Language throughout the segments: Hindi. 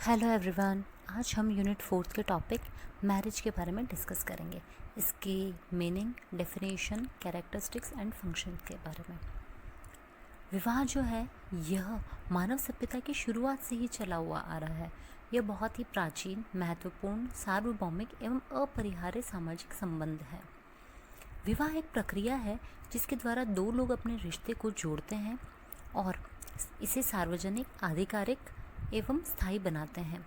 Hello everyone. आज हम यूनिट 4 के टॉपिक मैरिज के बारे में डिस्कस करेंगे। इसकी meaning, definition, characteristics and function के बारे में। विवाह जो है यह मानव सभ्यता की शुरुआत से ही चला हुआ आ रहा है। यह बहुत ही प्राचीन, महत्वपूर्ण, सार्वभौमिक एवं अपरिहार्य सामाजिक संबंध है। विवाह एक प्रक्रिया है जिसके द्वारा दो लोग अपने रिश्ते को जोड़ते हैं और इसे सार्वजनिक, आधिकारिक एवं स्थायी बनाते हैं।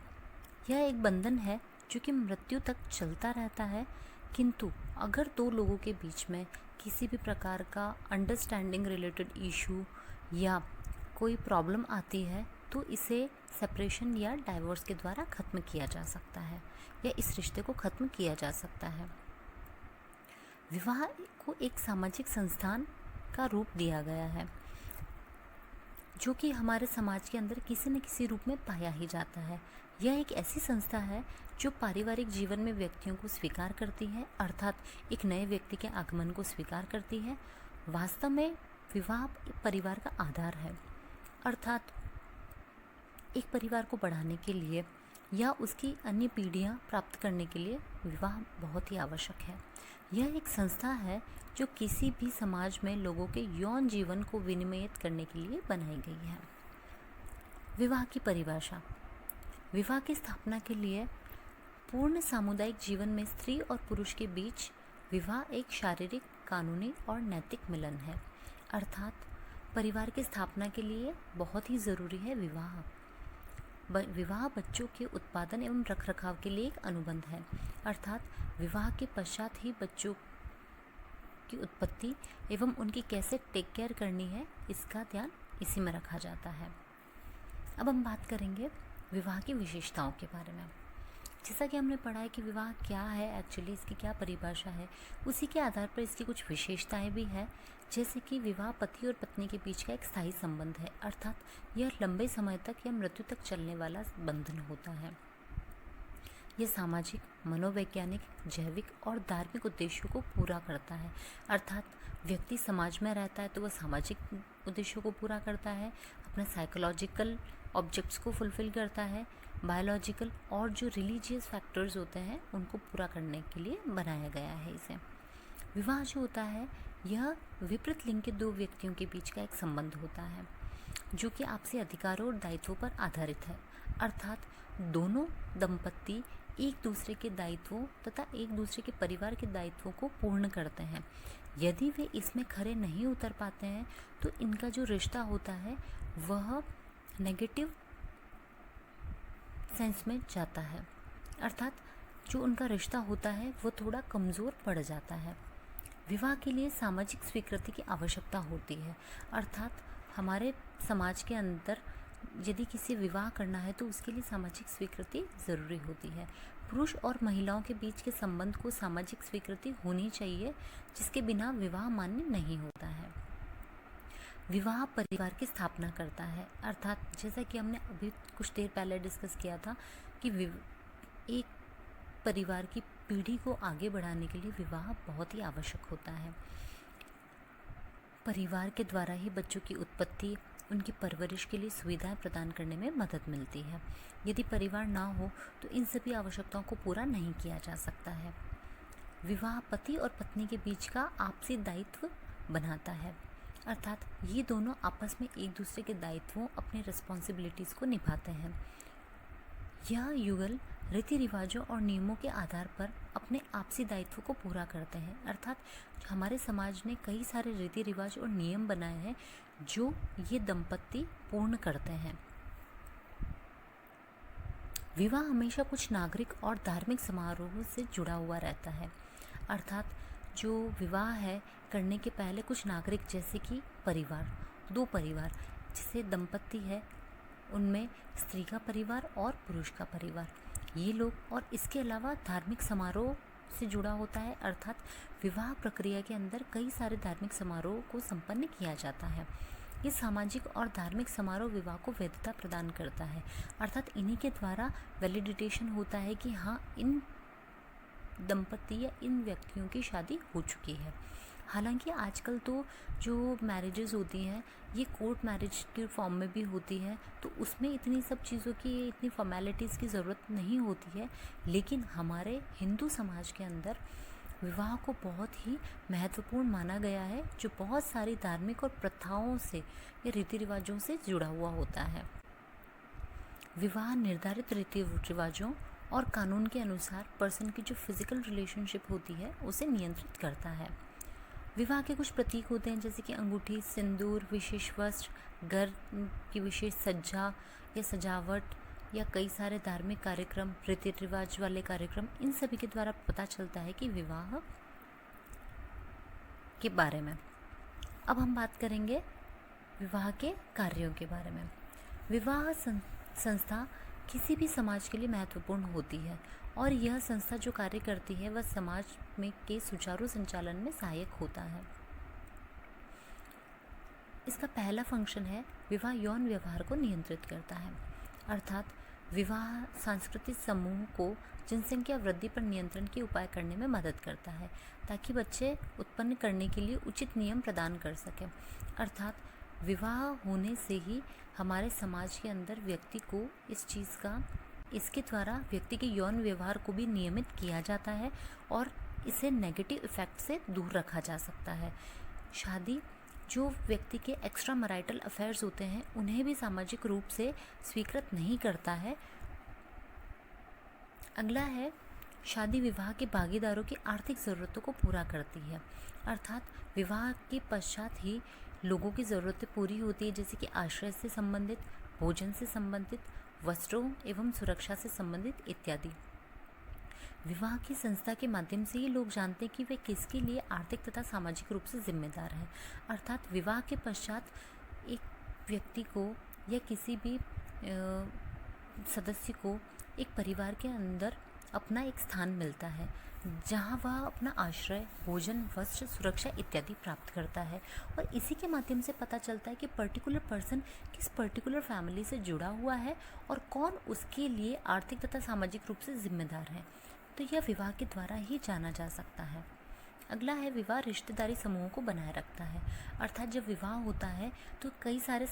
यह एक बंधन है जो कि मृत्यु तक चलता रहता है, किंतु अगर दो लोगों के बीच में किसी भी प्रकार का अंडरस्टैंडिंग रिलेटेड इशू या कोई प्रॉब्लम आती है तो इसे सेपरेशन या डाइवोर्स के द्वारा ख़त्म किया जा सकता है या इस रिश्ते को ख़त्म किया जा सकता है। विवाह को एक सामाजिक संस्थान का रूप दिया गया है जो कि हमारे समाज के अंदर किसी न किसी रूप में पाया ही जाता है। यह एक ऐसी संस्था है जो पारिवारिक जीवन में व्यक्तियों को स्वीकार करती है, अर्थात एक नए व्यक्ति के आगमन को स्वीकार करती है। वास्तव में विवाह परिवार का आधार है, अर्थात एक परिवार को बढ़ाने के लिए या उसकी अन्य पीढ़ियां प्राप्त करने के लिए विवाह बहुत ही आवश्यक है। यह एक संस्था है जो किसी भी समाज में लोगों के यौन जीवन को विनियमित करने के लिए बनाई गई है। विवाह की परिभाषा। विवाह की स्थापना के लिए पूर्ण सामुदायिक जीवन में स्त्री और पुरुष के बीच विवाह एक शारीरिक, कानूनी और नैतिक मिलन है, अर्थात परिवार की स्थापना के लिए बहुत ही ज़रूरी है विवाह। विवाह बच्चों के उत्पादन एवं रखरखाव के लिए एक अनुबंध है, अर्थात विवाह के पश्चात ही बच्चों की उत्पत्ति एवं उनकी कैसे टेक केयर करनी है इसका ध्यान इसी में रखा जाता है। अब हम बात करेंगे विवाह की विशेषताओं के बारे में। जैसा कि हमने पढ़ा है कि विवाह क्या है, एक्चुअली इसकी क्या परिभाषा है, उसी के आधार पर इसकी कुछ विशेषताएं भी हैं। जैसे कि विवाह पति और पत्नी के बीच का एक स्थायी संबंध है, अर्थात यह लंबे समय तक या मृत्यु तक चलने वाला बंधन होता है। यह सामाजिक, मनोवैज्ञानिक, जैविक और धार्मिक उद्देश्यों को पूरा करता है, अर्थात व्यक्ति समाज में रहता है तो वह सामाजिक उद्देश्यों को पूरा करता है, अपने साइकोलॉजिकल ऑब्जेक्ट्स को फुलफ़िल करता है, बायोलॉजिकल और जो रिलीजियस फैक्टर्स होते हैं उनको पूरा करने के लिए बनाया गया है इसे। विवाह जो होता है यह विपरीत लिंग के दो व्यक्तियों के बीच का एक संबंध होता है जो कि आपसी अधिकारों और दायित्वों पर आधारित है, अर्थात दोनों दंपत्ति एक दूसरे के दायित्वों तथा एक दूसरे के परिवार के दायित्वों को पूर्ण करते हैं। यदि वे इसमें खरे नहीं उतर पाते हैं तो इनका जो रिश्ता होता है वह नेगेटिव सेंस में जाता है, अर्थात जो उनका रिश्ता होता है वो थोड़ा कमज़ोर पड़ जाता है। विवाह के लिए सामाजिक स्वीकृति की आवश्यकता होती है, अर्थात हमारे समाज के अंदर यदि किसी विवाह करना है तो उसके लिए सामाजिक स्वीकृति ज़रूरी होती है। पुरुष और महिलाओं के बीच के संबंध को सामाजिक स्वीकृति होनी चाहिए, जिसके बिना विवाह मान्य नहीं होता है। विवाह परिवार की स्थापना करता है, अर्थात जैसा कि हमने अभी कुछ देर पहले डिस्कस किया था कि एक परिवार की पीढ़ी को आगे बढ़ाने के लिए विवाह बहुत ही आवश्यक होता है। परिवार के द्वारा ही बच्चों की उत्पत्ति, उनकी परवरिश के लिए सुविधाएं प्रदान करने में मदद मिलती है। यदि परिवार ना हो तो इन सभी आवश्यकताओं को पूरा नहीं किया जा सकता है। विवाह पति और पत्नी के बीच का आपसी दायित्व बनाता है, अर्थात ये दोनों आपस में एक दूसरे के दायित्वों, अपने रिस्पॉन्सिबिलिटीज़ को निभाते हैं। यह युगल रीति रिवाजों और नियमों के आधार पर अपने आपसी दायित्व को पूरा करते हैं, अर्थात हमारे समाज ने कई सारे रीति रिवाज और नियम बनाए हैं जो ये दंपत्ति पूर्ण करते हैं। विवाह हमेशा कुछ नागरिक और धार्मिक समारोहों से जुड़ा हुआ रहता है, अर्थात जो विवाह है करने के पहले कुछ नागरिक जैसे कि परिवार, दो परिवार जैसे दंपत्ति है उनमें स्त्री का परिवार और पुरुष का परिवार, ये लोग, और इसके अलावा धार्मिक समारोह से जुड़ा होता है, अर्थात विवाह प्रक्रिया के अंदर कई सारे धार्मिक समारोह को संपन्न किया जाता है। ये सामाजिक और धार्मिक समारोह विवाह को वैधता प्रदान करता है, अर्थात इन्हीं के द्वारा वैलिडिटेशन होता है कि हाँ इन दंपत्ति या इन व्यक्तियों की शादी हो चुकी है। हालांकि आजकल तो जो मैरिजेस होती हैं ये कोर्ट मैरिज के फॉर्म में भी होती है, तो उसमें इतनी सब चीज़ों की, इतनी फॉर्मेलिटीज़ की ज़रूरत नहीं होती है। लेकिन हमारे हिंदू समाज के अंदर विवाह को बहुत ही महत्वपूर्ण माना गया है, जो बहुत सारी धार्मिक और प्रथाओं से या रीति रिवाजों से जुड़ा हुआ होता है। विवाह निर्धारित रीति रिवाजों और कानून के अनुसार पर्सन की जो फिजिकल रिलेशनशिप होती है उसे नियंत्रित करता है। विवाह के कुछ प्रतीक होते हैं, जैसे कि अंगूठी, सिंदूर, विशेष वस्त्र, घर की विशेष सज्जा या सजावट, या कई सारे धार्मिक कार्यक्रम, रीति रिवाज वाले कार्यक्रम, इन सभी के द्वारा पता चलता है कि विवाह के बारे में। अब हम बात करेंगे विवाह के कार्यों के बारे में। विवाह संस्था किसी भी समाज के लिए महत्वपूर्ण होती है और यह संस्था जो कार्य करती है वह समाज में के सुचारू संचालन में सहायक होता है। इसका पहला फंक्शन है विवाह यौन व्यवहार को नियंत्रित करता है, अर्थात विवाह सांस्कृतिक समूह को जनसंख्या वृद्धि पर नियंत्रण के उपाय करने में मदद करता है, ताकि बच्चे उत्पन्न करने के लिए उचित नियम प्रदान कर सकें। अर्थात विवाह होने से ही हमारे समाज के अंदर व्यक्ति को इसके द्वारा व्यक्ति के यौन व्यवहार को भी नियमित किया जाता है और इसे नेगेटिव इफ़ेक्ट से दूर रखा जा सकता है। शादी जो व्यक्ति के एक्स्ट्रा मैरिटल अफेयर्स होते हैं उन्हें भी सामाजिक रूप से स्वीकृत नहीं करता है। अगला है शादी विवाह के भागीदारों की आर्थिक ज़रूरतों को पूरा करती है, अर्थात विवाह के पश्चात ही लोगों की ज़रूरतें पूरी होती है, जैसे कि आश्रय से संबंधित, भोजन से संबंधित, वस्त्रों एवं सुरक्षा से संबंधित इत्यादि। विवाह की संस्था के माध्यम से ही लोग जानते हैं कि वे किसके लिए आर्थिक तथा सामाजिक रूप से जिम्मेदार हैं। अर्थात विवाह के पश्चात एक व्यक्ति को या किसी भी सदस्य को एक परिवार के अंदर अपना एक स्थान मिलता है, जहां वह अपना आश्रय, भोजन, वस्त्र, सुरक्षा इत्यादि प्राप्त करता है। और इसी के माध्यम से पता चलता है कि पर्टिकुलर पर्सन किस पर्टिकुलर फैमिली से जुड़ा हुआ है और कौन उसके लिए आर्थिक तथा सामाजिक रूप से जिम्मेदार है। तो यह विवाह के द्वारा ही जाना जा सकता है। अगला है विवाह रिश्तेदारी समूहों को बनाए रखता है, अर्थात जब विवाह होता है तो कई सारे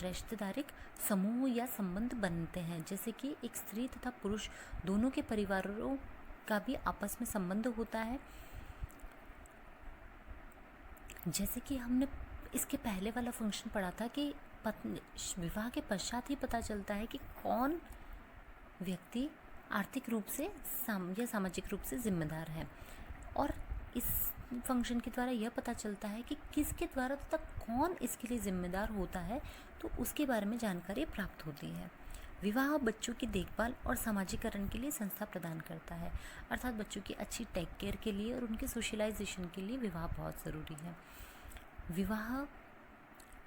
रिश्तेदारिक समूह या संबंध बनते हैं, जैसे कि एक स्त्री तथा पुरुष दोनों के परिवारों का भी आपस में संबंध होता है। जैसे कि हमने इसके पहले वाला फंक्शन पढ़ा था कि विवाह के पश्चात ही पता चलता है कि कौन व्यक्ति आर्थिक रूप से या सामाजिक रूप से जिम्मेदार है, और इस फंक्शन के द्वारा यह पता चलता है कि किसके द्वारा तथा कौन इसके लिए जिम्मेदार होता है, तो उसके बारे में जानकारी प्राप्त होती है। विवाह बच्चों की देखभाल और सामाजिकरण के लिए संस्था प्रदान करता है, अर्थात बच्चों की अच्छी टेक केयर के लिए और उनके सोशलाइजेशन के लिए विवाह बहुत ज़रूरी है। विवाह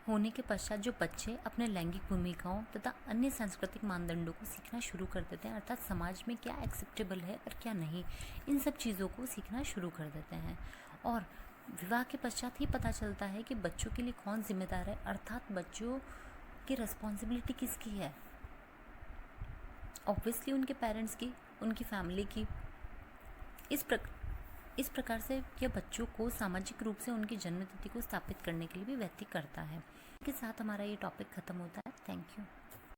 होने के पश्चात जो बच्चे अपने लैंगिक भूमिकाओं तथा अन्य सांस्कृतिक मानदंडों को सीखना शुरू कर देते हैं, अर्थात समाज में क्या एक्सेप्टेबल है और क्या नहीं, इन सब चीज़ों को सीखना शुरू कर देते हैं। और विवाह के पश्चात ही पता चलता है कि बच्चों के लिए कौन जिम्मेदार है, अर्थात बच्चों की रिस्पॉन्सिबिलिटी किसकी है। ऑब्वियसली उनके पेरेंट्स की, उनकी फैमिली की। इस प्रकार से यह बच्चों को सामाजिक रूप से उनकी जन्मतिथि को स्थापित करने के लिए भी व्यक्ति करता है। इसके साथ हमारा ये टॉपिक ख़त्म होता है। Thank you.